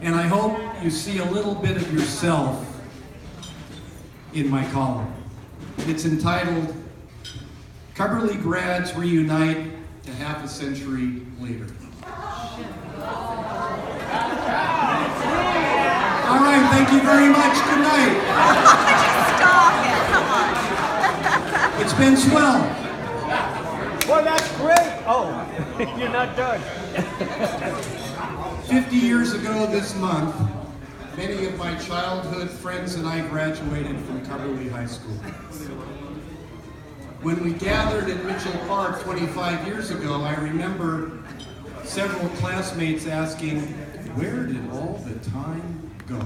And I hope you see a little bit of yourself in my column. It's entitled, Cubberley Grads Reunite a Half a Century Later. All right, thank you very much. Good night. Stop it, come on. It's been swell. Well, that's great. Oh, you're not done. 50 years ago this month, many of my childhood friends and I graduated from Cubberley High School. When we gathered at Mitchell Park 25 years ago, I remember several classmates asking, where did all the time go?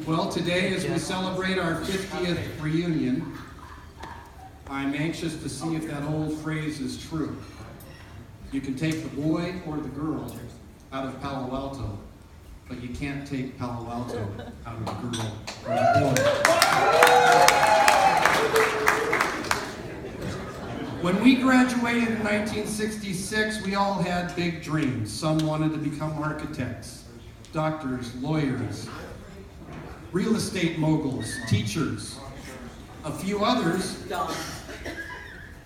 Well, today as we celebrate our 50th reunion, I'm anxious to see if that old phrase is true. You can take the boy or the girl out of Palo Alto, but you can't take Palo Alto out of the girl or the boy. When we graduated in 1966, we all had big dreams. Some wanted to become architects, doctors, lawyers, real estate moguls, teachers. A few others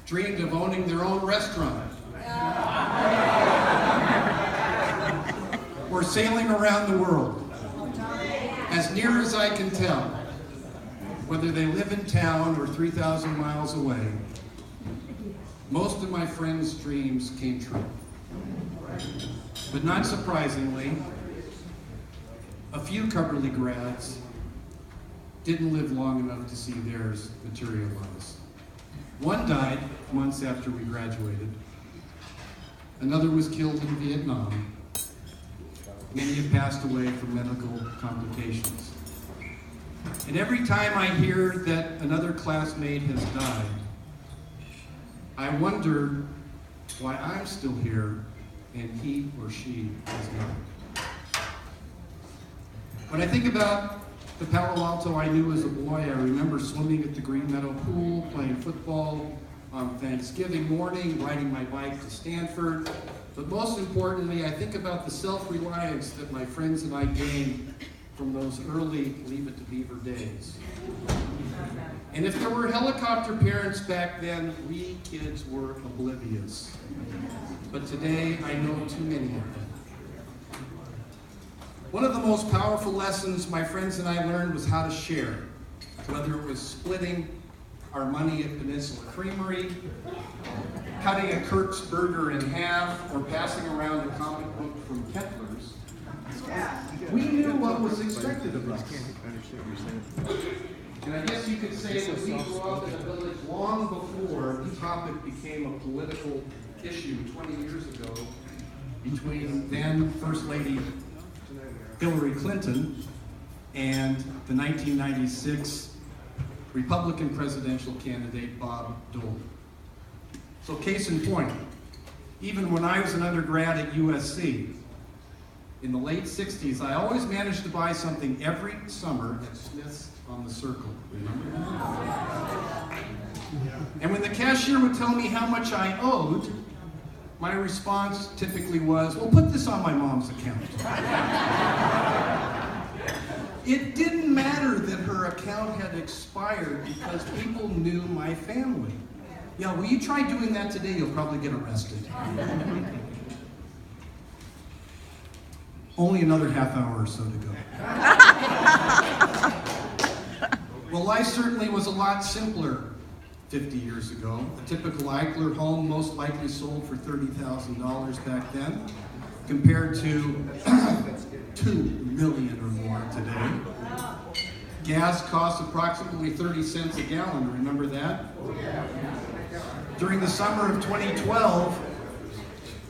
dreamed of owning their own restaurant. Or sailing around the world. As near as I can tell, whether they live in town or 3,000 miles away, most of my friends' dreams came true. But not surprisingly, a few Cubberley grads didn't live long enough to see theirs materialize. One died months after we graduated. Another was killed in Vietnam. Many have passed away from medical complications. And every time I hear that another classmate has died, I wonder why I'm still here and he or she is not. When I think about the Palo Alto I knew as a boy, I remember swimming at the Green Meadow Pool, playing football on Thanksgiving morning, riding my bike to Stanford. But most importantly, I think about the self-reliance that my friends and I gained from those early Leave It to Beaver days. And if there were helicopter parents back then, we kids were oblivious. But today, I know too many of them. One of the most powerful lessons my friends and I learned was how to share, whether it was splitting our money at Peninsula Creamery, cutting a Kurt's burger in half, or passing around a comic book from Kettler's. We knew what was expected of us. And I guess you could say that we grew up in a village long before the topic became a political issue 20 years ago between then First Lady Hillary Clinton and the 1996 Republican presidential candidate Bob Dole. So case in point, even when I was an undergrad at USC, in the late 60s, I always managed to buy something every summer at Smith's on the Circle, remember? And when the cashier would tell me how much I owed, my response typically was, well, put this on my mom's account. It didn't matter that her account had expired because people knew my family. Yeah, will you try doing that today? You'll probably get arrested. Only another half hour or so to go. Well, life certainly was a lot simpler 50 years ago. A typical Eichler home most likely sold for $30,000 back then, compared to $2 million or more today. Gas costs approximately 30 cents a gallon, remember that? During the summer of 2012,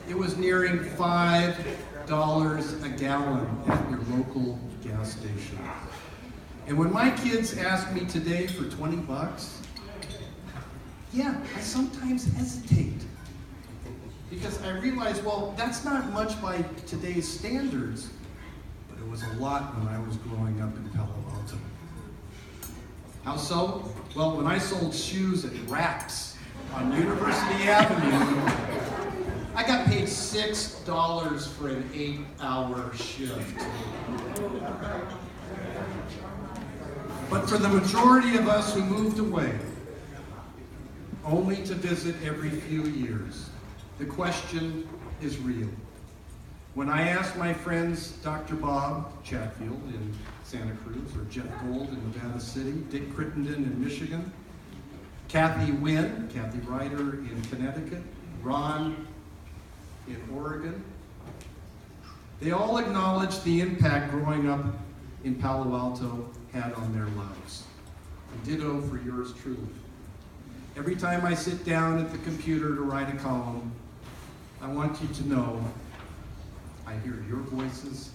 it was nearing $5 a gallon at your local gas station. And when my kids ask me today for 20 bucks, yeah, I sometimes hesitate. Because I realize, well, that's not much by today's standards, but it was a lot when I was growing up in Palo Alto. How so? Well, when I sold shoes at Racks on University Avenue, I got paid $6 for an 8-hour shift. But for the majority of us who moved away, only to visit every few years, the question is real. When I asked my friends Dr. Bob Chatfield in Santa Cruz, or Jeff Gold in Nevada City, Dick Crittenden in Michigan, Kathy Ryder in Connecticut, Ron in Oregon, they all acknowledged the impact growing up in Palo Alto had on their lives. And ditto for yours truly. Every time I sit down at the computer to write a column, I want you to know I hear your voices,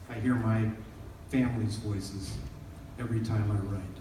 I hear my family's voices every time I write.